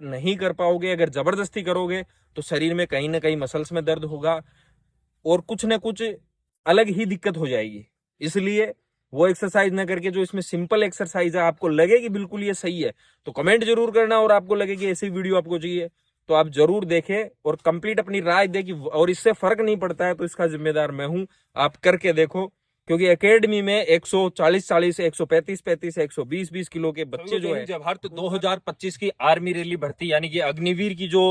नहीं कर पाओगे, अगर जबरदस्ती करोगे तो शरीर में कहीं ना कहीं मसल्स में दर्द होगा और कुछ ना कुछ अलग ही दिक्कत हो जाएगी। इसलिए वो एक्सरसाइज ना करके जो इसमें सिंपल एक्सरसाइज है, आपको लगे कि बिल्कुल ये सही है तो कमेंट जरूर करना, और आपको लगे कि ऐसी वीडियो आपको चाहिए तो आप जरूर देखें और कंप्लीट अपनी राय दें कि और इससे फर्क नहीं पड़ता है तो इसका जिम्मेदार मैं हूं। आप करके देखो, क्योंकि एकेडमी में 140 135 120 किलो के बच्चे जो है, जब हर 2025 की आर्मी रैली भर्ती यानी कि अग्निवीर की जो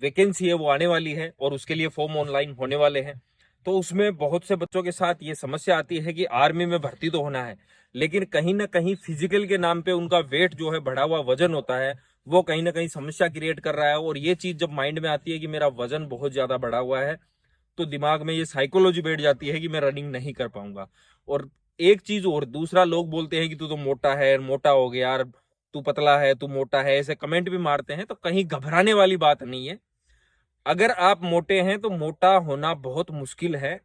वैकेंसी है वो आने वाली है और उसके लिए फॉर्म ऑनलाइन होने वाले हैं। तो उसमें बहुत से बच्चों के साथ ये समस्या आती है कि आर्मी में भर्ती तो होना है, लेकिन कहीं ना कहीं फिजिकल के नाम पे उनका वेट जो है, बढ़ा हुआ वजन होता है, वो कहीं ना कहीं समस्या क्रिएट कर रहा है। और ये चीज जब माइंड में आती है कि मेरा वजन बहुत ज्यादा बढ़ा हुआ है, तो दिमाग में ये साइकोलॉजी बैठ जाती है कि मैं रनिंग नहीं कर पाऊंगा। और एक चीज और, दूसरा लोग बोलते हैं कि तू तो मोटा है, मोटा हो गया यार, तू पतला है, तू मोटा है, ऐसे कमेंट भी मारते हैं। तो कहीं घबराने वाली बात नहीं है। अगर आप मोटे हैं तो मोटा होना बहुत मुश्किल है।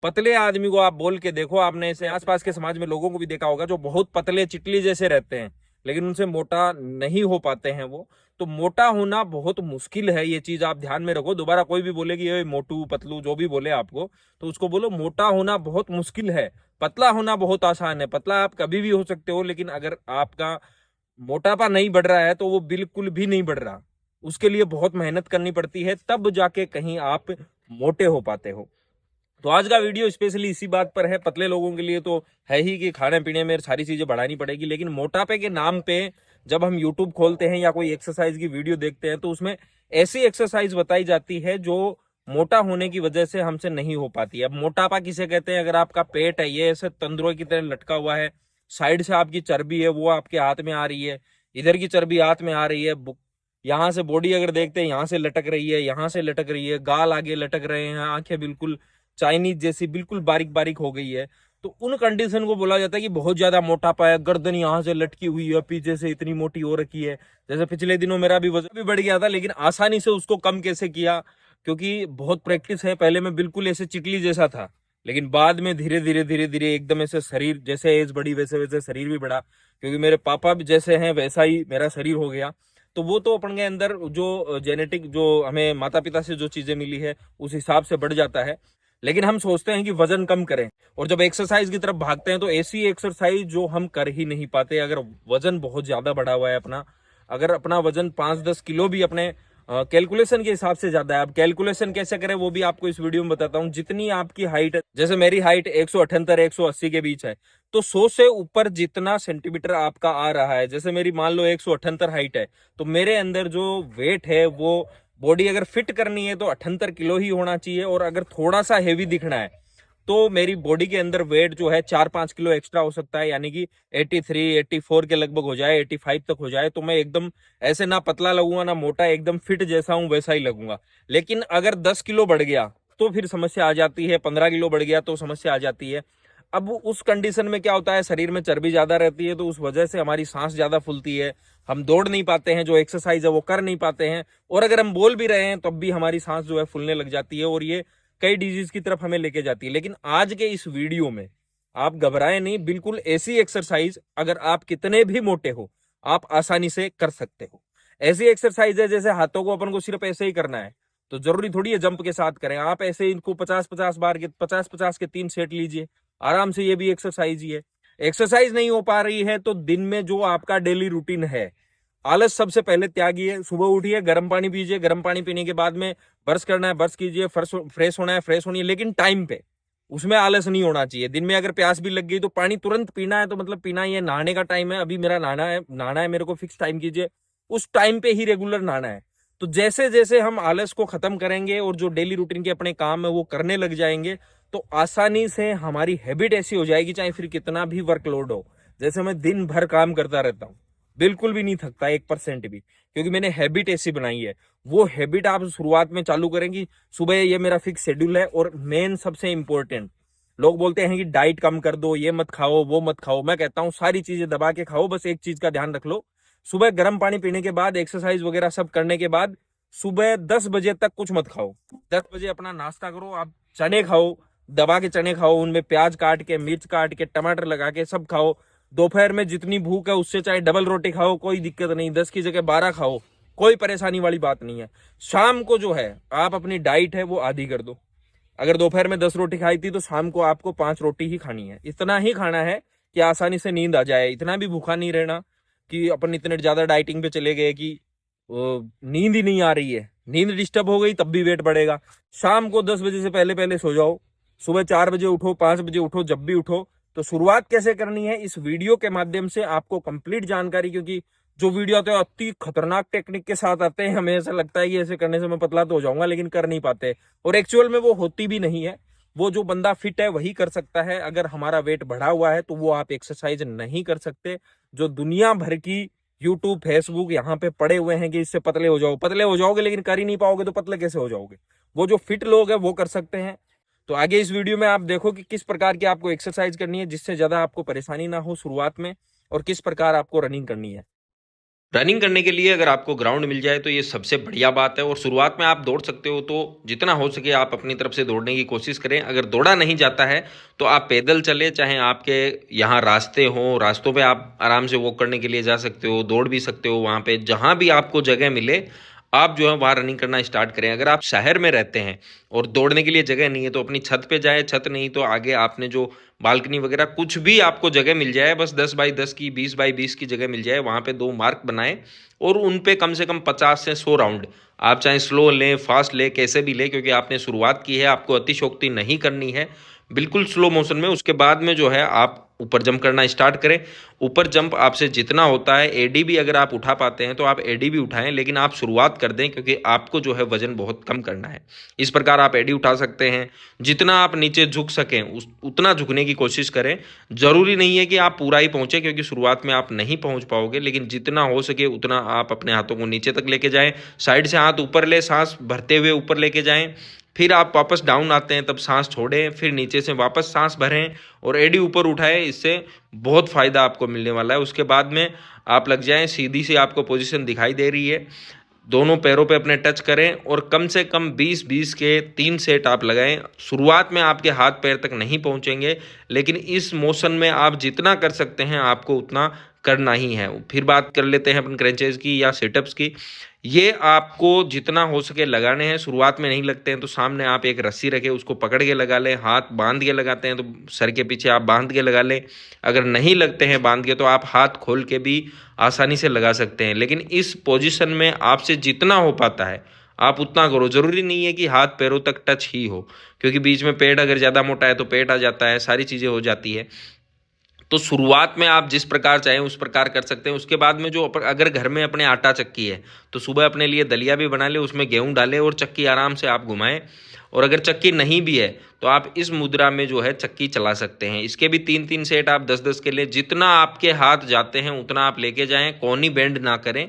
पतले आदमी को आप बोल के देखो, आपने ऐसे आसपास के समाज में लोगों को भी देखा होगा जो बहुत पतले चिटली जैसे रहते हैं, लेकिन उनसे मोटा नहीं हो पाते हैं वो। तो मोटा होना बहुत मुश्किल है, ये चीज आप ध्यान में रखो। दोबारा कोई भी बोले कि ये मोटू पतलू जो भी बोले आपको, तो उसको बोलो मोटा होना बहुत मुश्किल है, पतला होना बहुत आसान है। पतला आप कभी भी हो सकते हो, लेकिन अगर आपका मोटापा नहीं बढ़ रहा है तो वो बिल्कुल भी नहीं बढ़ रहा, उसके लिए बहुत मेहनत करनी पड़ती है, तब जाके कहीं आप मोटे हो पाते हो। तो आज का वीडियो स्पेशली इसी बात पर है। पतले लोगों के लिए तो है ही कि खाने पीने में सारी चीजें बढ़ानी पड़ेगी, लेकिन मोटापे के नाम पे जब हम यूट्यूब खोलते हैं या कोई एक्सरसाइज की वीडियो देखते हैं तो उसमें ऐसी एक्सरसाइज बताई जाती है जो मोटा होने की वजह से हमसे नहीं हो पाती है। अब मोटापा किसे कहते हैं? अगर आपका पेट है ये ऐसे तंदुरुई की तरह लटका हुआ है, साइड से आपकी चर्बी है वो आपके हाथ में आ रही है, इधर की चर्बी हाथ में आ रही है, यहाँ से बॉडी अगर देखते हैं यहाँ से लटक रही है, यहाँ से लटक रही है, गाल आगे लटक रहे हैं, आंखें बिल्कुल चाइनीज जैसी बिल्कुल बारीक बारीक हो गई है, तो उन कंडीशन को बोला जाता है कि बहुत ज्यादा मोटापा है। गर्दन यहाँ से लटकी हुई है, पीछे से इतनी मोटी हो रखी है। जैसे पिछले दिनों मेरा भी वजन भी बढ़ गया था, लेकिन आसानी से उसको कम कैसे किया, क्योंकि बहुत प्रैक्टिस है। पहले मैं बिल्कुल ऐसे चिकली जैसा था, लेकिन बाद में धीरे धीरे एकदम ऐसे शरीर, जैसे एज बढ़ी वैसे वैसे शरीर भी बढ़ा, क्योंकि मेरे पापा भी जैसे हैं वैसा ही मेरा शरीर हो गया। तो वो तो अपन के अंदर जो जेनेटिक, जो हमें माता पिता से जो चीजें मिली है उस हिसाब से बढ़ जाता है। लेकिन हम सोचते हैं कि वजन कम करें, और जब एक्सरसाइज की तरफ भागते हैं तो ऐसी एक्सरसाइज जो हम कर ही नहीं पाते। अगर वजन बहुत ज्यादा बढ़ा हुआ है अपना, अगर अपना वजन 5-10 किलो भी अपने कैलकुलेशन के हिसाब से ज्यादा है, अब कैलकुलेशन कैसे करें वो भी आपको इस वीडियो में बताता हूँ। जितनी आपकी हाइट है, जैसे मेरी हाइट 178 180 के बीच है, तो 100 से ऊपर जितना सेंटीमीटर आपका आ रहा है, जैसे मेरी मान लो 178 हाइट है, तो मेरे अंदर जो वेट है वो बॉडी अगर फिट करनी है तो 78 किलो ही होना चाहिए। और अगर थोड़ा सा हेवी दिखना है तो मेरी बॉडी के अंदर वेट जो है 4-5 किलो एक्स्ट्रा हो सकता है, यानी कि 83 84 के लगभग हो जाए, 85 तक हो जाए, तो मैं एकदम ऐसे ना पतला लगूंगा ना मोटा, एकदम फिट जैसा हूं वैसा ही लगूंगा। लेकिन अगर 10 किलो बढ़ गया तो फिर समस्या आ जाती है, 15 किलो बढ़ गया तो समस्या आ जाती है। अब उस कंडीशन में क्या होता है, शरीर में चर्बी ज्यादा रहती है, तो उस वजह से हमारी सांस ज्यादा फूलती है, हम दौड़ नहीं पाते हैं, जो एक्सरसाइज है वो कर नहीं पाते हैं, और अगर हम बोल भी रहे हैं तब भी हमारी सांस जो है फूलने लग जाती है, और ये कई डिजीज की तरफ हमें लेके जाती है। लेकिन आज के इस वीडियो में आप घबराए नहीं, बिल्कुल ऐसी एक्सरसाइज अगर आप कितने भी मोटे हो आप आसानी से कर सकते हो। ऐसी एक्सरसाइज है जैसे हाथों को अपन को सिर्फ ऐसे ही करना है, तो जरूरी थोड़ी है जंप के साथ करें। आप ऐसे इनको 50-50 बार के 50-50 के 3 सेट लीजिए आराम से, ये भी एक्सरसाइज ही है। एक्सरसाइज नहीं हो पा रही है तो दिन में जो आपका डेली रूटीन है, आलस सबसे पहले त्यागिए। सुबह उठिए, गर्म पानी पीजिए, गर्म पानी पीने के बाद में ब्रश करना है ब्रश कीजिए, फ्रेश होना है फ्रेश होनी है, लेकिन टाइम पे, उसमें आलस नहीं होना चाहिए। दिन में अगर प्यास भी लग गई तो पानी तुरंत पीना है, तो मतलब पीना ही है। नहाने का टाइम है, अभी मेरा नहाना है मेरे को, फिक्स टाइम कीजिए, उस टाइम पे ही रेगुलर नहाना है। तो जैसे जैसे हम आलस को खत्म करेंगे और जो डेली रूटीन के अपने काम है वो करने लग जाएंगे, तो आसानी से हमारी हैबिट ऐसी हो जाएगी, चाहे फिर कितना भी वर्कलोड हो। जैसे मैं दिन भर काम करता रहता हूँ, बिल्कुल भी नहीं थकता 1% भी, क्योंकि मैंने हैबिट ऐसी बनाई है। वो हैबिट आप शुरुआत में चालू करेंगी, सुबह ये मेरा फिक्स शेड्यूल है। और मेन सबसे इंपॉर्टेंट, लोग बोलते हैं कि डाइट कम कर दो, ये मत खाओ वो मत खाओ, मैं कहता हूँ सारी चीजें दबा के खाओ, बस एक चीज का ध्यान रख लो, सुबह गर्म पानी पीने के बाद, एक्सरसाइज वगैरह सब करने के बाद, सुबह 10 बजे तक कुछ मत खाओ। 10 बजे अपना नाश्ता करो, आप चने खाओ, दबा के चने खाओ, उनमें प्याज काट के, मिर्च काट के, टमाटर लगा के सब खाओ। दोपहर में जितनी भूख है उससे चाहे डबल रोटी खाओ, कोई दिक्कत नहीं, 10 की जगह 12 खाओ, कोई परेशानी वाली बात नहीं है। शाम को जो है आप अपनी डाइट है वो आधी कर दो। अगर दोपहर में 10 रोटी खाई थी तो शाम को आपको 5 रोटी ही खानी है। इतना ही खाना है कि आसानी से नींद आ जाए। इतना भी भूखा नहीं रहना कि अपन इतने ज्यादा डाइटिंग पे चले गए कि नींद ही नहीं आ रही है। नींद डिस्टर्ब हो गई तब भी वेट बढ़ेगा। शाम को 10 बजे से पहले पहले सो जाओ। सुबह 4 बजे उठो, 5 बजे उठो, जब भी उठो। तो शुरुआत कैसे करनी है इस वीडियो के माध्यम से आपको कंप्लीट जानकारी, क्योंकि जो वीडियो आते हैं अति खतरनाक टेक्निक के साथ आते हैं। हमें ऐसा लगता है कि ऐसे करने से मैं पतला तो हो जाऊंगा, लेकिन कर नहीं पाते और एक्चुअल में वो होती भी नहीं है। वो जो बंदा फिट है वही कर सकता है। अगर हमारा वेट बढ़ा हुआ है तो वो आप एक्सरसाइज नहीं कर सकते। जो दुनिया भर की यूट्यूब, फेसबुक यहाँ पे पड़े हुए हैं कि इससे पतले हो जाओ, पतले हो जाओगे, लेकिन कर ही नहीं पाओगे तो पतले कैसे हो जाओगे। वो जो फिट लोग हैं वो कर सकते हैं। तो आगे इस वीडियो में आप देखो कि किस प्रकार की आपको एक्सरसाइज करनी है जिससे ज्यादा आपको परेशानी ना हो शुरुआत में, और किस प्रकार आपको रनिंग करनी है। रनिंग करने के लिए अगर आपको ग्राउंड मिल जाए तो ये सबसे बढ़िया बात है। और शुरुआत में आप दौड़ सकते हो तो जितना हो सके आप अपनी तरफ से दौड़ने की कोशिश करें। अगर दौड़ा नहीं जाता है तो आप पैदल चले, चाहे आपके यहाँ रास्ते हों, रास्तों पे आप आराम से वॉक करने के लिए जा सकते हो, दौड़ भी सकते हो। वहाँ पे जहाँ भी आपको जगह मिले आप जो है वहाँ रनिंग करना स्टार्ट करें। अगर आप शहर में रहते हैं और दौड़ने के लिए जगह नहीं है तो अपनी छत पे जाए, छत नहीं तो आगे आपने जो बालकनी वगैरह कुछ भी आपको जगह मिल जाए, बस 10x10 की, 20x20 की जगह मिल जाए, वहाँ पे 2 मार्क बनाएं और उन पे कम से कम 50 से 100 राउंड आप चाहे स्लो लें, फास्ट लें, कैसे भी लें, क्योंकि आपने शुरुआत की है, आपको अतिशयोक्ति नहीं करनी है, बिल्कुल स्लो मोशन में। उसके बाद में जो है आप ऊपर जंप करना स्टार्ट करें। ऊपर जंप आपसे जितना होता है, एडी भी अगर आप उठा पाते हैं तो आप एडी भी उठाएं, लेकिन आप शुरुआत कर दें क्योंकि आपको जो है वजन बहुत कम करना है। इस प्रकार आप एडी उठा सकते हैं। जितना आप नीचे झुक सकें उतना झुकने की कोशिश करें। जरूरी नहीं है कि आप पूरा ही पहुंचे, क्योंकि शुरुआत में आप नहीं पहुंच पाओगे, लेकिन जितना हो सके उतना आप अपने हाथों को नीचे तक लेके जाएं। साइड से हाथ ऊपर ले, सांस भरते हुए ऊपर लेके जाएं। फिर आप वापस डाउन आते हैं तब सांस छोड़ें, फिर नीचे से वापस सांस भरें और एडी ऊपर उठाएं। इससे बहुत फ़ायदा आपको मिलने वाला है। उसके बाद में आप लग जाएं, सीधी सी आपको पोजीशन दिखाई दे रही है, दोनों पैरों पे अपने टच करें और कम से कम 20-20 के 3 सेट आप लगाएं। शुरुआत में आपके हाथ पैर तक नहीं पहुंचेंगे, लेकिन इस मोशन में आप जितना कर सकते हैं आपको उतना करना ही है। फिर बात कर लेते हैं अपन क्रंचेज की या सिटअप्स की। ये आपको जितना हो सके लगाने हैं। शुरुआत में नहीं लगते हैं तो सामने आप एक रस्सी रखें, उसको पकड़ के लगा लें। हाथ बांध के लगाते हैं तो सर के पीछे आप बांध के लगा लें। अगर नहीं लगते हैं बांध के तो आप हाथ खोल के भी आसानी से लगा सकते हैं। लेकिन इस पोजीशन में आपसे जितना हो पाता है आप उतना करो। ज़रूरी नहीं है कि हाथ पैरों तक टच ही हो, क्योंकि बीच में पेट अगर ज़्यादा मोटा है तो पेट आ जाता है, सारी चीज़ें हो जाती है। तो शुरुआत में आप जिस प्रकार चाहें उस प्रकार कर सकते हैं। उसके बाद में जो अगर घर में अपने आटा चक्की है तो सुबह अपने लिए दलिया भी बना ले, उसमें गेहूं डालें और चक्की आराम से आप घुमाएं। और अगर चक्की नहीं भी है तो आप इस मुद्रा में जो है चक्की चला सकते हैं। इसके भी 3-3 सेट आप 10-10 के लिए, जितना आपके हाथ जाते हैं उतना आप लेके जाएं। कोनी बेंड ना करें,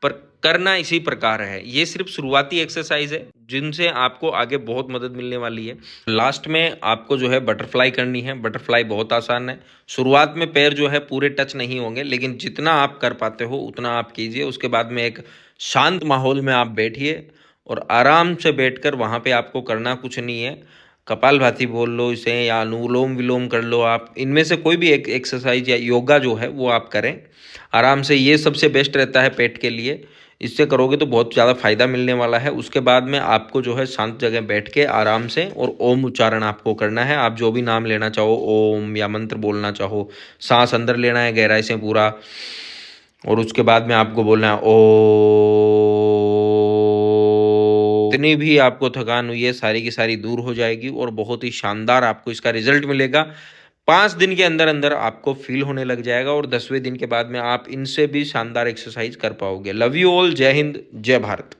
पर करना इसी प्रकार है। ये सिर्फ शुरुआती एक्सरसाइज है जिनसे आपको आगे बहुत मदद मिलने वाली है। लास्ट में आपको जो है बटरफ्लाई करनी है। बटरफ्लाई बहुत आसान है। शुरुआत में पैर जो है पूरे टच नहीं होंगे, लेकिन जितना आप कर पाते हो उतना आप कीजिए। उसके बाद में एक शांत माहौल में आप बैठिए और आराम से बैठकर वहाँ पे आपको करना कुछ नहीं है। कपालभाति बोल लो इसे या अनुलोम विलोम कर लो, आप इनमें से कोई भी एक एक्सरसाइज या योगा जो है वो आप करें आराम से। ये सबसे बेस्ट रहता है पेट के लिए। इससे करोगे तो बहुत ज़्यादा फायदा मिलने वाला है। उसके बाद में आपको जो है शांत जगह बैठ के आराम से और ओम उच्चारण आपको करना है। आप जो भी नाम लेना चाहो, ओम या मंत्र बोलना चाहो, सांस अंदर लेना है गहराई से पूरा, और उसके बाद में आपको बोलना है ओ। जितनी भी आपको थकान हुई है सारी की सारी दूर हो जाएगी और बहुत ही शानदार आपको इसका रिजल्ट मिलेगा। 5 दिन के अंदर अंदर आपको फील होने लग जाएगा और 10वें दिन के बाद में आप इनसे भी शानदार एक्सरसाइज कर पाओगे। Love you all. जय हिंद, जय भारत।